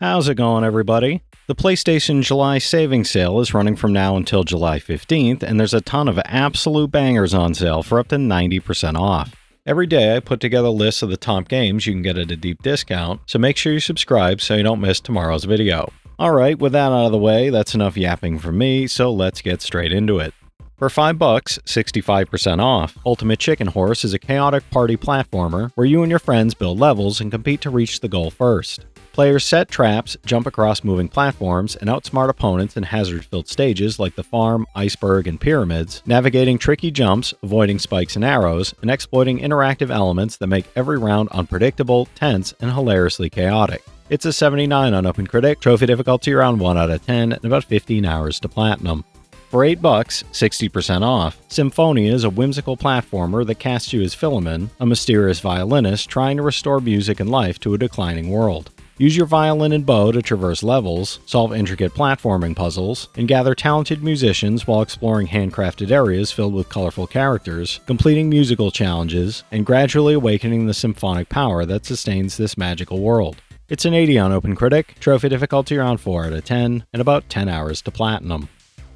How's it going, everybody? The PlayStation July savings sale is running from now until July 15th, and there's a ton of absolute bangers on sale for up to 90% off. Every day I put together lists of the top games you can get at a deep discount, so make sure you subscribe so you don't miss tomorrow's video. Alright, with that out of the way, that's enough yapping from me, so let's get straight into it. For $5, 65% off, Ultimate Chicken Horse is a chaotic party platformer where you and your friends build levels and compete to reach the goal first. Players set traps, jump across moving platforms, and outsmart opponents in hazard-filled stages like the farm, iceberg, and pyramids, navigating tricky jumps, avoiding spikes and arrows, and exploiting interactive elements that make every round unpredictable, tense, and hilariously chaotic. It's a 79 on OpenCritic, trophy difficulty around 1 out of 10, and about 15 hours to platinum. For $8, 60% off, Symphonia is a whimsical platformer that casts you as Philemon, a mysterious violinist trying to restore music and life to a declining world. Use your violin and bow to traverse levels, solve intricate platforming puzzles, and gather talented musicians while exploring handcrafted areas filled with colorful characters, completing musical challenges, and gradually awakening the symphonic power that sustains this magical world. It's an 80 on OpenCritic, trophy difficulty around 4 out of 10, and about 10 hours to platinum.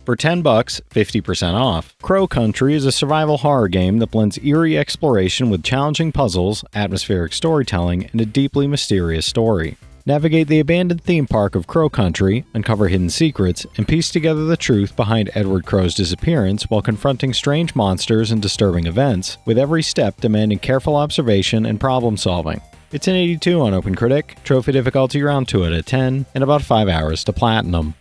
For $10, 50% off, Crow Country is a survival horror game that blends eerie exploration with challenging puzzles, atmospheric storytelling, and a deeply mysterious story. Navigate the abandoned theme park of Crow Country, uncover hidden secrets, and piece together the truth behind Edward Crow's disappearance while confronting strange monsters and disturbing events, with every step demanding careful observation and problem solving. It's an 82 on OpenCritic, trophy difficulty around 2 out of 10, and about 5 hours to platinum.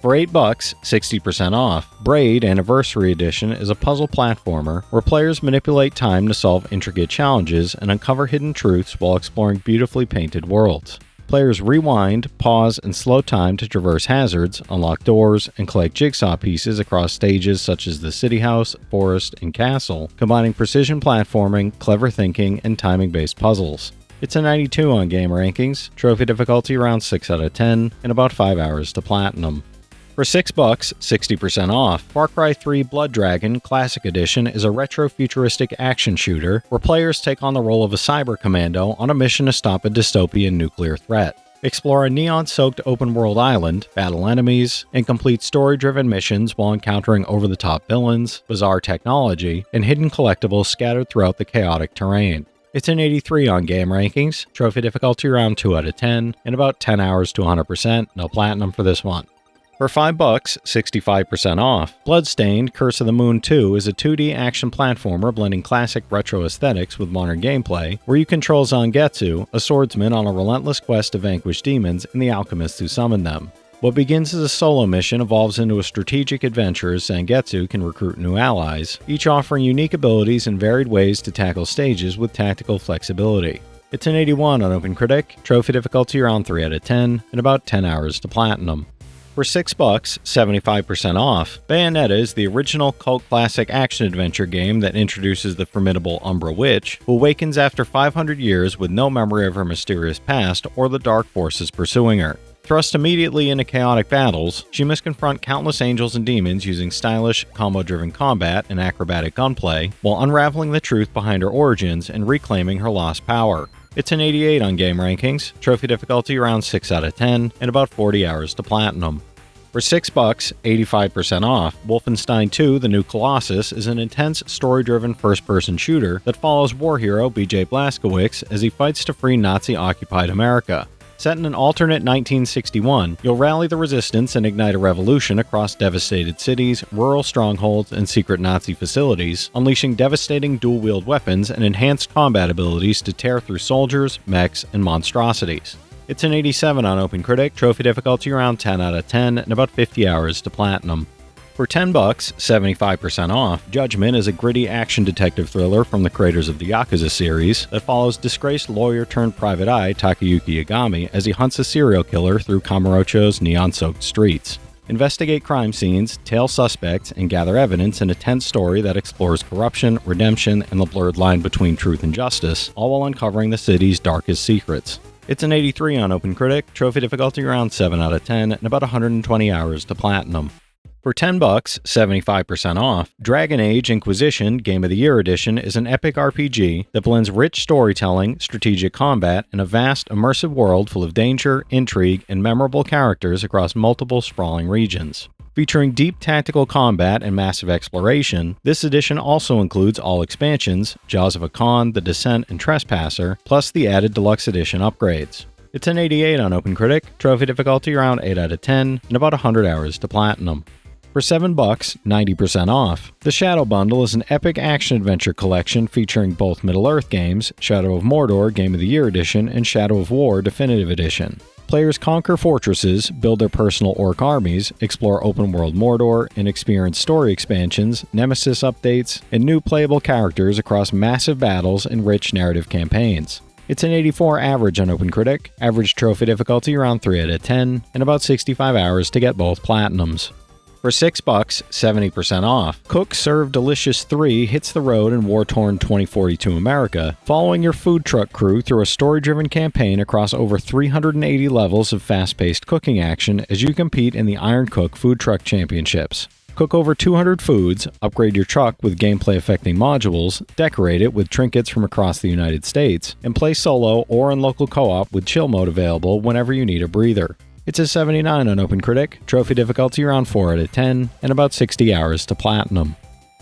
For $8, 60% off, Braid Anniversary Edition is a puzzle platformer where players manipulate time to solve intricate challenges and uncover hidden truths while exploring beautifully painted worlds. Players rewind, pause, and slow time to traverse hazards, unlock doors, and collect jigsaw pieces across stages such as the city house, forest, and castle, combining precision platforming, clever thinking, and timing-based puzzles. It's a 92 on Game Rankings, trophy difficulty around 6 out of 10, and about 5 hours to platinum. For $6, 60% off, Far Cry 3 Blood Dragon Classic Edition is a retro-futuristic action shooter where players take on the role of a cyber commando on a mission to stop a dystopian nuclear threat. Explore a neon-soaked open-world island, battle enemies, and complete story-driven missions while encountering over-the-top villains, bizarre technology, and hidden collectibles scattered throughout the chaotic terrain. It's an 83 on Game Rankings, trophy difficulty around 2 out of 10, and about 10 hours to 100%, no platinum for this one. For $5, 65% off, Bloodstained Curse of the Moon 2 is a 2D action platformer blending classic retro aesthetics with modern gameplay, where you control Zangetsu, a swordsman on a relentless quest to vanquish demons and the alchemists who summon them. What begins as a solo mission evolves into a strategic adventure as Zangetsu can recruit new allies, each offering unique abilities and varied ways to tackle stages with tactical flexibility. It's an 81 on OpenCritic, trophy difficulty around 3 out of 10, and about 10 hours to platinum. For $6, 75% off, Bayonetta is the original cult classic action-adventure game that introduces the formidable Umbra Witch, who awakens after 500 years with no memory of her mysterious past or the dark forces pursuing her. Thrust immediately into chaotic battles, she must confront countless angels and demons using stylish, combo-driven combat and acrobatic gunplay, while unraveling the truth behind her origins and reclaiming her lost power. It's an 88 on Game Rankings, trophy difficulty around 6 out of 10, and about 40 hours to platinum. For $6, 85% off, Wolfenstein 2 The New Colossus is an intense, story-driven first-person shooter that follows war hero BJ Blazkowicz as he fights to free Nazi-occupied America. Set in an alternate 1961, you'll rally the resistance and ignite a revolution across devastated cities, rural strongholds, and secret Nazi facilities, unleashing devastating dual-wield weapons and enhanced combat abilities to tear through soldiers, mechs, and monstrosities. It's an 87 on OpenCritic, trophy difficulty around 10 out of 10, and about 50 hours to platinum. For $10, 75% off, Judgment is a gritty action detective thriller from the creators of the Yakuza series that follows disgraced lawyer-turned-private eye Takayuki Yagami as he hunts a serial killer through Kamurocho's neon-soaked streets. Investigate crime scenes, tail suspects, and gather evidence in a tense story that explores corruption, redemption, and the blurred line between truth and justice, all while uncovering the city's darkest secrets. It's an 83 on OpenCritic, trophy difficulty around 7 out of 10, and about 120 hours to platinum. For $10, 75% off, Dragon Age Inquisition Game of the Year Edition is an epic RPG that blends rich storytelling, strategic combat, and a vast, immersive world full of danger, intrigue, and memorable characters across multiple sprawling regions. Featuring deep tactical combat and massive exploration, this edition also includes all expansions, Jaws of Khan, The Descent, and Trespasser, plus the added deluxe edition upgrades. It's an 88 on OpenCritic, trophy difficulty around 8 out of 10, and about 100 hours to platinum. For $7, 90% off, the Shadow Bundle is an epic action-adventure collection featuring both Middle-earth games, Shadow of Mordor Game of the Year Edition and Shadow of War Definitive Edition. Players conquer fortresses, build their personal orc armies, explore open-world Mordor, and experience story expansions, nemesis updates, and new playable characters across massive battles and rich narrative campaigns. It's an 84 average on OpenCritic, average trophy difficulty around 3 out of 10, and about 65 hours to get both platinums. For $6, 70% off, Cook Serve Delicious 3 hits the road in war-torn 2042 America, following your food truck crew through a story-driven campaign across over 380 levels of fast-paced cooking action as you compete in the Iron Cook Food Truck Championships. Cook over 200 foods, upgrade your truck with gameplay-affecting modules, decorate it with trinkets from across the United States, and play solo or in local co-op with chill mode available whenever you need a breather. It's a 79 on OpenCritic, trophy difficulty around 4 out of 10, and about 60 hours to platinum.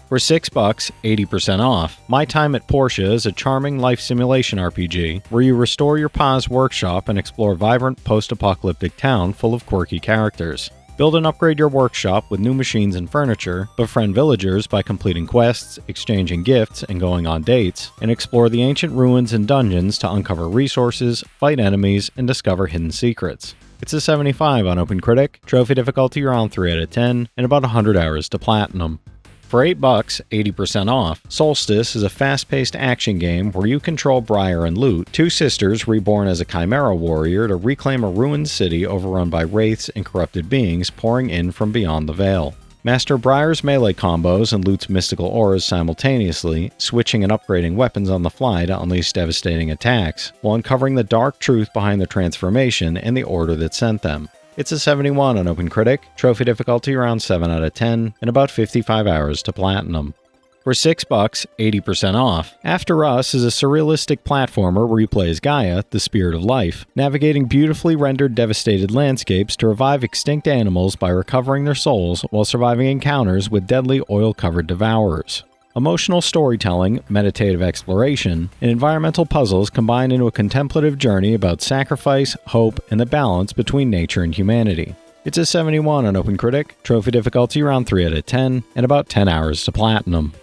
For $6, 80% off, My Time at Portia is a charming life simulation RPG where you restore your pa's workshop and explore a vibrant post-apocalyptic town full of quirky characters. Build and upgrade your workshop with new machines and furniture, befriend villagers by completing quests, exchanging gifts, and going on dates, and explore the ancient ruins and dungeons to uncover resources, fight enemies, and discover hidden secrets. It's a 75 on OpenCritic, trophy difficulty around 3 out of 10, and about 100 hours to platinum. For $8, 80% off, Soulstice is a fast-paced action game where you control Briar and Lute, two sisters reborn as a chimera warrior to reclaim a ruined city overrun by wraiths and corrupted beings pouring in from beyond the veil. Master Briar's melee combos and Lute's mystical auras simultaneously, switching and upgrading weapons on the fly to unleash devastating attacks, while uncovering the dark truth behind the transformation and the order that sent them. It's a 71 on OpenCritic, trophy difficulty around 7 out of 10, and about 55 hours to platinum. For $6, 80% off, After Us is a surrealistic platformer where you play as Gaia, the spirit of life, navigating beautifully rendered devastated landscapes to revive extinct animals by recovering their souls while surviving encounters with deadly oil-covered devourers. Emotional storytelling, meditative exploration, and environmental puzzles combine into a contemplative journey about sacrifice, hope, and the balance between nature and humanity. It's a 71 on OpenCritic, trophy difficulty around 3 out of 10, and about 10 hours to platinum.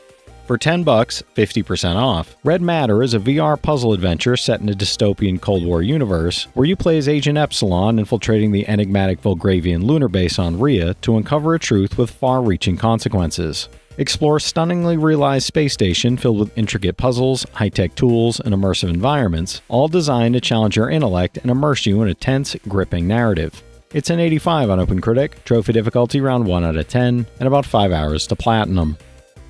For $10, 50% off, Red Matter is a VR puzzle adventure set in a dystopian Cold War universe where you play as Agent Epsilon infiltrating the enigmatic Volgravian lunar base on Rhea to uncover a truth with far-reaching consequences. Explore a stunningly realized space station filled with intricate puzzles, high-tech tools, and immersive environments, all designed to challenge your intellect and immerse you in a tense, gripping narrative. It's an 85 on OpenCritic, trophy difficulty around 1 out of 10, and about 5 hours to platinum.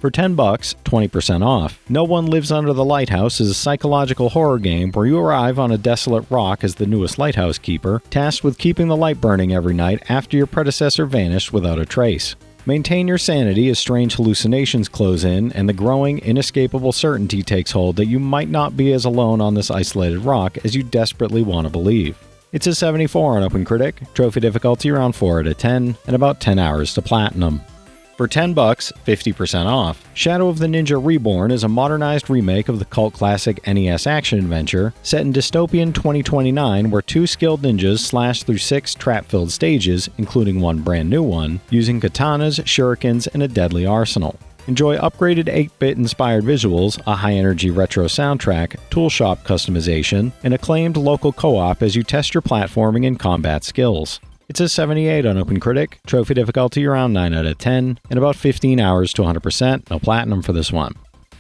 For $10, 20% off, No One Lives Under the Lighthouse is a psychological horror game where you arrive on a desolate rock as the newest lighthouse keeper, tasked with keeping the light burning every night after your predecessor vanished without a trace. Maintain your sanity as strange hallucinations close in and the growing, inescapable certainty takes hold that you might not be as alone on this isolated rock as you desperately want to believe. It's a 74 on OpenCritic, trophy difficulty around 4 out of 10, and about 10 hours to platinum. For $10, 50% off, Shadow of the Ninja Reborn is a modernized remake of the cult classic NES action-adventure set in dystopian 2029 where two skilled ninjas slash through 6 trap-filled stages, including one brand new one, using katanas, shurikens, and a deadly arsenal. Enjoy upgraded 8-bit inspired visuals, a high-energy retro soundtrack, tool shop customization, and acclaimed local co-op as you test your platforming and combat skills. It's a 78 on OpenCritic, trophy difficulty around 9 out of 10, and about 15 hours to 100%, no platinum for this one.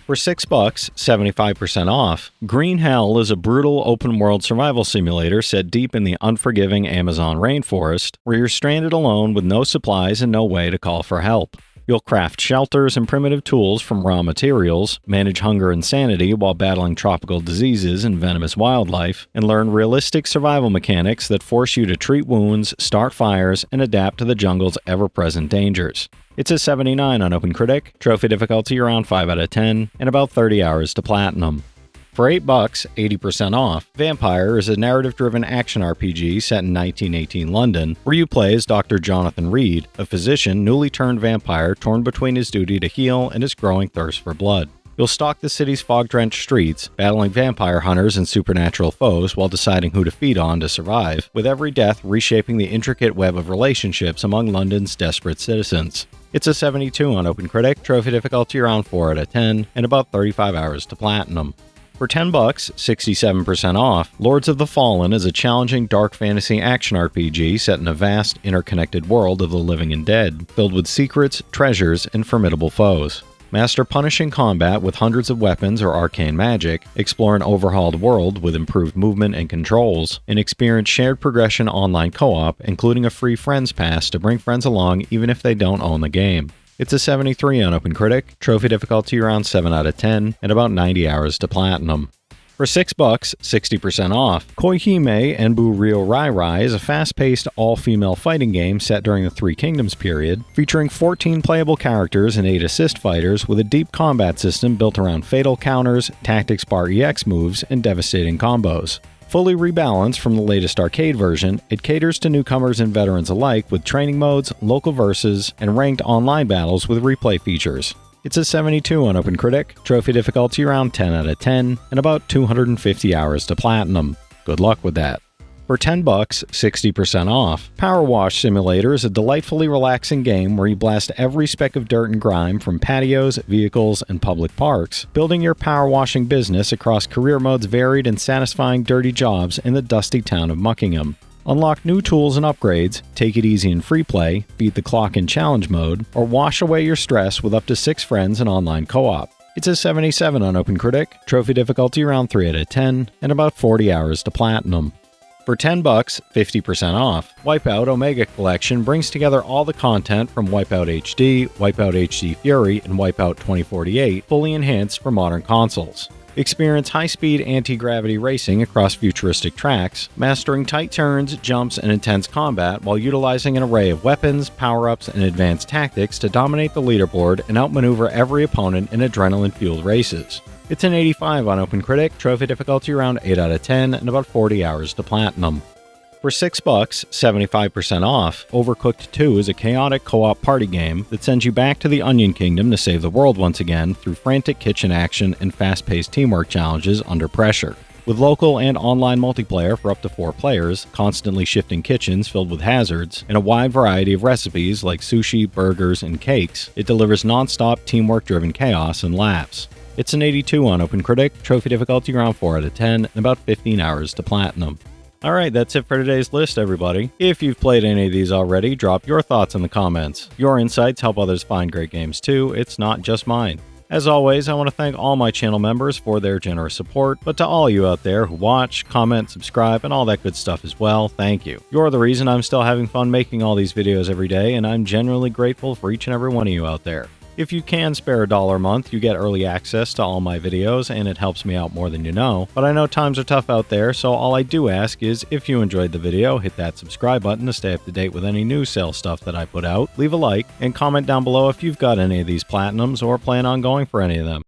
For $6, 75% off, Green Hell is a brutal open-world survival simulator set deep in the unforgiving Amazon rainforest, where you're stranded alone with no supplies and no way to call for help. You'll craft shelters and primitive tools from raw materials, manage hunger and sanity while battling tropical diseases and venomous wildlife, and learn realistic survival mechanics that force you to treat wounds, start fires, and adapt to the jungle's ever-present dangers. It's a 79 on OpenCritic, trophy difficulty around 5 out of 10, and about 30 hours to platinum. For $8, 80% off, Vampyr is a narrative-driven action RPG set in 1918 London, where you play as Dr. Jonathan Reed, a physician newly turned vampire torn between his duty to heal and his growing thirst for blood. You'll stalk the city's fog-drenched streets, battling vampire hunters and supernatural foes while deciding who to feed on to survive, with every death reshaping the intricate web of relationships among London's desperate citizens. It's a 72 on OpenCritic, trophy difficulty around 4 out of 10, and about 35 hours to platinum. For $10, 67% off, Lords of the Fallen is a challenging dark fantasy action RPG set in a vast, interconnected world of the living and dead, filled with secrets, treasures, and formidable foes. Master punishing combat with hundreds of weapons or arcane magic, explore an overhauled world with improved movement and controls, and experience shared progression online co-op, including a free Friends Pass to bring friends along even if they don't own the game. It's a 73 on OpenCritic, trophy difficulty around 7 out of 10, and about 90 hours to platinum. For $6, 60% off, Koihime Enbu RyoRaiRai is a fast-paced, all-female fighting game set during the Three Kingdoms period, featuring 14 playable characters and 8 assist fighters with a deep combat system built around fatal counters, tactics bar EX moves, and devastating combos. Fully rebalanced from the latest arcade version, it caters to newcomers and veterans alike with training modes, local verses, and ranked online battles with replay features. It's a 72 on OpenCritic, trophy difficulty around 10 out of 10, and about 250 hours to platinum. Good luck with that. For $10, 60% off, PowerWash Simulator is a delightfully relaxing game where you blast every speck of dirt and grime from patios, vehicles, and public parks, building your power washing business across career modes varied and satisfying dirty jobs in the dusty town of Muckingham. Unlock new tools and upgrades, take it easy in free play, beat the clock in challenge mode, or wash away your stress with up to 6 friends in online co-op. It's a 77 on OpenCritic, trophy difficulty around 3 out of 10, and about 40 hours to platinum. For $10, 50% off, Wipeout Omega Collection brings together all the content from Wipeout HD, Wipeout HD Fury, and Wipeout 2048, fully enhanced for modern consoles. Experience high-speed anti-gravity racing across futuristic tracks, mastering tight turns, jumps, and intense combat while utilizing an array of weapons, power-ups, and advanced tactics to dominate the leaderboard and outmaneuver every opponent in adrenaline-fueled races. It's an 85 on OpenCritic, trophy difficulty around 8 out of 10, and about 40 hours to platinum. For $6, 75% off, Overcooked 2 is a chaotic co-op party game that sends you back to the Onion Kingdom to save the world once again through frantic kitchen action and fast-paced teamwork challenges under pressure. With local and online multiplayer for up to 4 players, constantly shifting kitchens filled with hazards, and a wide variety of recipes like sushi, burgers, and cakes, it delivers non-stop teamwork-driven chaos and laughs. It's an 82 on OpenCritic, trophy difficulty around 4 out of 10, and about 15 hours to platinum. Alright, that's it for today's list, everybody. If you've played any of these already, drop your thoughts in the comments. Your insights help others find great games too, it's not just mine. As always, I want to thank all my channel members for their generous support, but to all you out there who watch, comment, subscribe, and all that good stuff as well, thank you. You're the reason I'm still having fun making all these videos every day, and I'm genuinely grateful for each and every one of you out there. If you can spare $1 a month, you get early access to all my videos, and it helps me out more than you know. But I know times are tough out there, so all I do ask is, if you enjoyed the video, hit that subscribe button to stay up to date with any new sale stuff that I put out, leave a like, and comment down below if you've got any of these platinums or plan on going for any of them.